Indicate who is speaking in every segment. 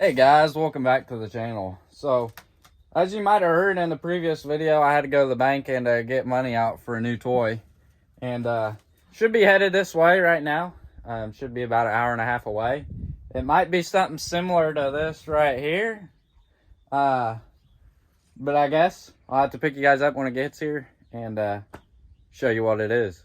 Speaker 1: Hey guys, welcome back to the channel. So, as you might have heard in the previous video, I had to go to the bank and get money out for a new toy. And should be headed this way right now. Should be about an hour and a half away. It might be something similar to this right here. But I guess I'll have to pick you guys up when it gets here and show you what it is.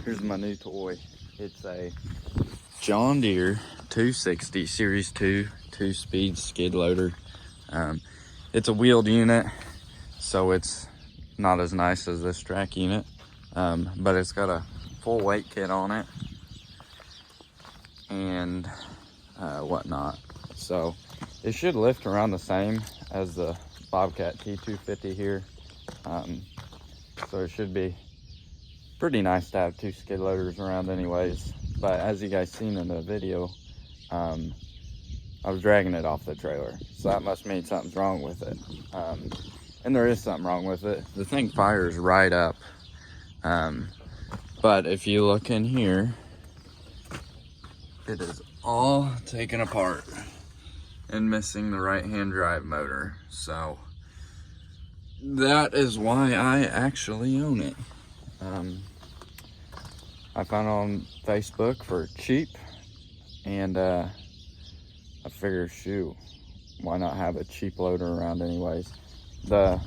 Speaker 1: Here's my new toy. It's a John Deere 260 Series 2 2-speed skid loader. It's a wheeled unit, so it's not as nice as this track unit, but it's got a full weight kit on it and whatnot. So it should lift around the same as the Bobcat T250 here. So it should be pretty nice to have two skid loaders around anyways. But as you guys seen in the video, I was dragging it off the trailer, so that must mean something's wrong with it. And there is something wrong with it. The thing fires right up, but if you look in here, it is all taken apart and missing the right hand drive motor. So that is why I actually own it. I found it on Facebook for cheap, and I figured, shoot, why not have a cheap loader around anyways. The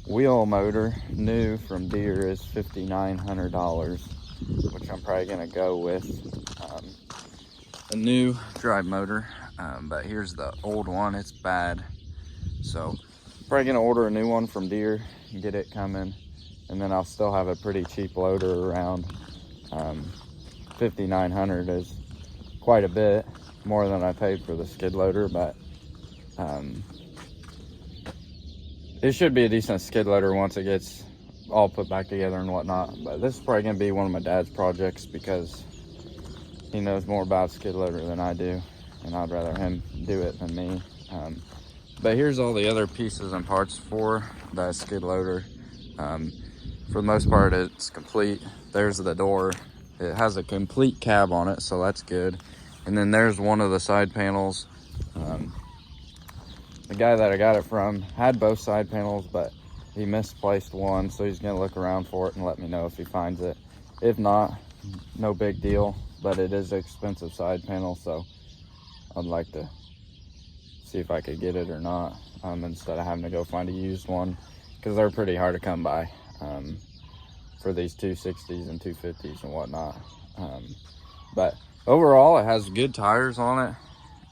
Speaker 1: wheel motor new from Deere is $5,900, which I'm probably gonna go with a new drive motor. But here's the old one, it's bad. So probably gonna order a new one from Deere and get it coming, and then I'll still have a pretty cheap loader around. $5,900 is quite a bit more than I paid for the skid loader, but it should be a decent skid loader once it gets all put back together and whatnot. But this is probably gonna be one of my dad's projects because he knows more about skid loader than I do, and I'd rather him do it than me. But here's all the other pieces and parts for the skid loader. For the most part, it's complete. There's the door. It has a complete cab on it, so that's good. And then there's one of the side panels. The guy that I got it from had both side panels, but he misplaced one, so he's gonna look around for it and let me know if he finds it. If not, no big deal, but it is an expensive side panel, so I'd like to see if I could get it or not, instead of having to go find a used one, because they're pretty hard to come by for these 260s and 250s and whatnot. But overall, it has good tires on it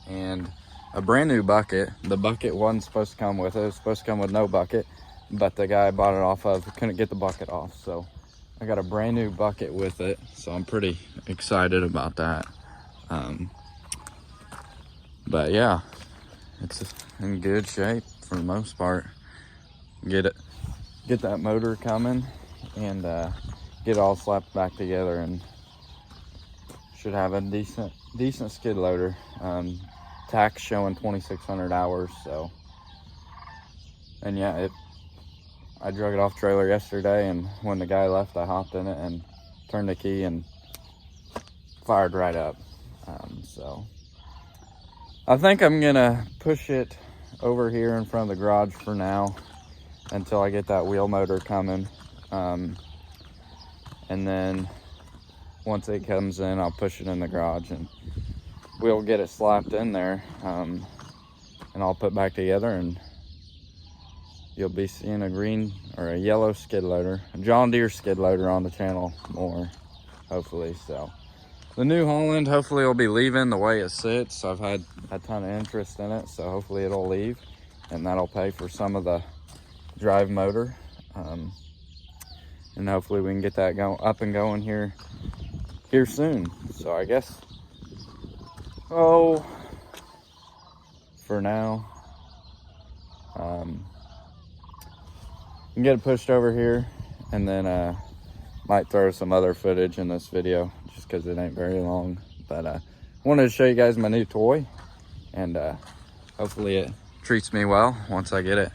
Speaker 1: and a brand new bucket. The bucket wasn't supposed to come with it. It was supposed to come with no bucket, but the guy I bought it off of couldn't get the bucket off, so I got a brand new bucket with it, so I'm pretty excited about that. But yeah, it's in good shape for the most part. Get that motor coming and get it all slapped back together, and should have a decent skid loader. Tax showing 2,600 hours. So, and yeah, I drug it off trailer yesterday, and when the guy left, I hopped in it and turned the key and fired right up. So I think I'm gonna push it over here in front of the garage for now until I get that wheel motor coming. And then once it comes in, I'll push it in the garage and we'll get it slapped in there, and I'll put back together, and you'll be seeing a green or a yellow skid loader, a John Deere skid loader on the channel more, hopefully. So the New Holland hopefully will be leaving the way it sits. I've had a ton of interest in it, so hopefully it'll leave, and that'll pay for some of the drive motor. And hopefully we can get that up and going here soon. So I guess, for now, can get it pushed over here, and then might throw some other footage in this video just because it ain't very long. But wanted to show you guys my new toy, and hopefully it treats me well once I get it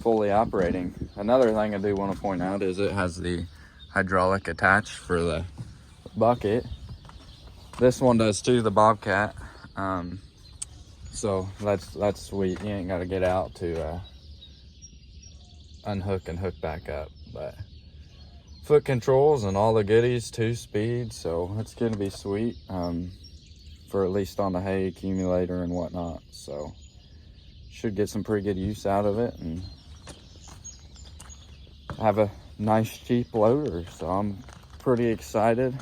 Speaker 1: fully operating. Another thing I do want to point out is it has the hydraulic attached for the bucket. This one does too, the Bobcat. So that's sweet. You ain't got to get out to unhook and hook back up. But foot controls and all the goodies, 2-speed, so it's gonna be sweet, for at least on the hay accumulator and whatnot. So should get some pretty good use out of it and have a nice cheap loader. So I'm pretty excited.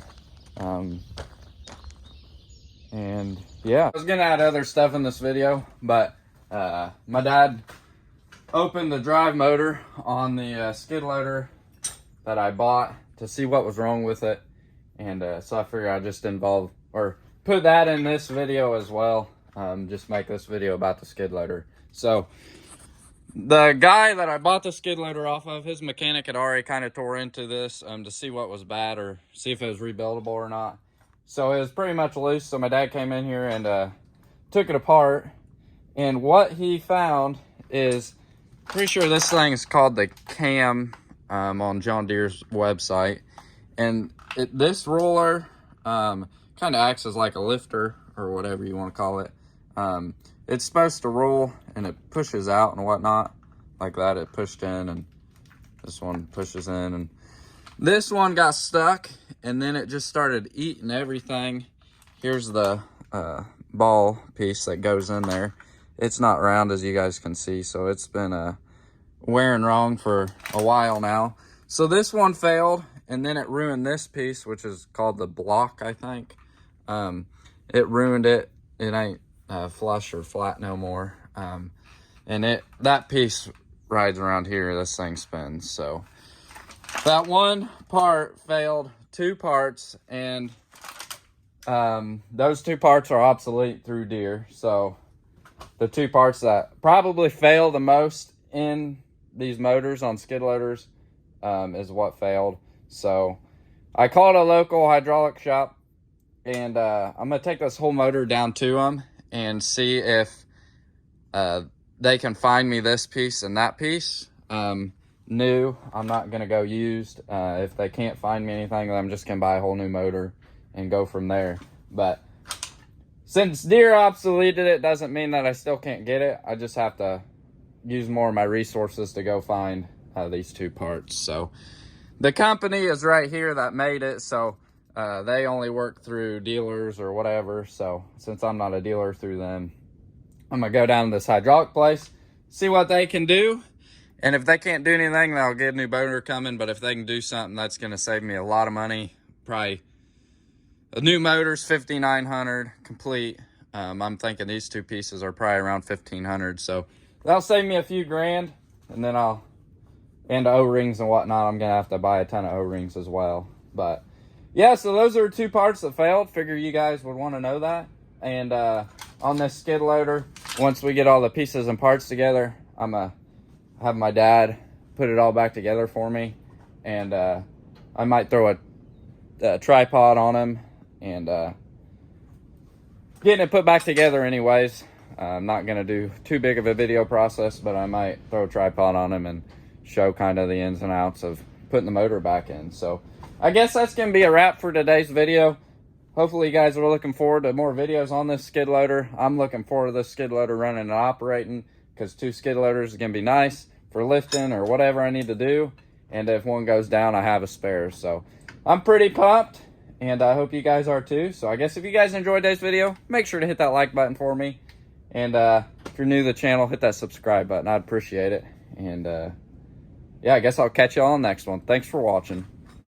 Speaker 1: And yeah, I was gonna add other stuff in this video, but my dad opened the drive motor on the skid loader that I bought to see what was wrong with it, and so I figured I'd just put that in this video as well. Just make this video about the skid loader. So the guy that I bought the skid loader off of, his mechanic had already kind of tore into this to see what was bad or see if it was rebuildable or not. So it was pretty much loose. So my dad came in here and took it apart, and what he found is, pretty sure this thing is called the cam on John Deere's website, and this roller kind of acts as like a lifter or whatever you want to call it. It's supposed to roll and it pushes out and whatnot like that. It pushed in, and this one pushes in, and this one got stuck, and then it just started eating everything. Here's the ball piece that goes in there. It's not round, as you guys can see, so it's been wearing wrong for a while now. So this one failed, and then it ruined this piece, which is called the block, I think. It ruined it. It ain't flush or flat no more. And that piece rides around here. This thing spins. So that one part failed, 2 parts, and those 2 parts are obsolete through Deere. So the 2 parts that probably fail the most in these motors on skid loaders is what failed. So I called a local hydraulic shop, and I'm gonna take this whole motor down to them and see if they can find me this piece and that piece new. I'm not gonna go used. If they can't find me anything, then I'm just gonna buy a whole new motor and go from there. But since Deere obsoleted it, doesn't mean that I still can't get it. I just have to use more of my resources to go find these 2 parts. So the company is right here that made it, so they only work through dealers or whatever. So since I'm not a dealer through them, I'm gonna go down to this hydraulic place, see what they can do, and if they can't do anything, they'll get a new motor coming. But if they can do something, that's gonna save me a lot of money. Probably a new motor's $5,900 complete. I'm thinking these 2 pieces are probably around $1,500, so that'll save me a few grand, and then I'll and O-rings and whatnot. I'm gonna have to buy a ton of O-rings as well. But yeah, so those are 2 parts that failed. Figure you guys would want to know that. And on this skid loader, once we get all the pieces and parts together, I'm gonna have my dad put it all back together for me. And I might throw a tripod on him and getting it put back together anyways. I'm not gonna do too big of a video process, but I might throw a tripod on him and show kind of the ins and outs of putting the motor back in. So I guess that's gonna be a wrap for today's video. Hopefully you guys are looking forward to more videos on this skid loader. I'm looking forward to this skid loader running and operating, because 2 skid loaders is gonna be nice for lifting or whatever I need to do. And if one goes down, I have a spare. So I'm pretty pumped, and I hope you guys are too. So I guess if you guys enjoyed today's video, make sure to hit that like button for me. And if you're new to the channel, hit that subscribe button. I'd appreciate it. And yeah, I guess I'll catch you all on the next one. Thanks for watching.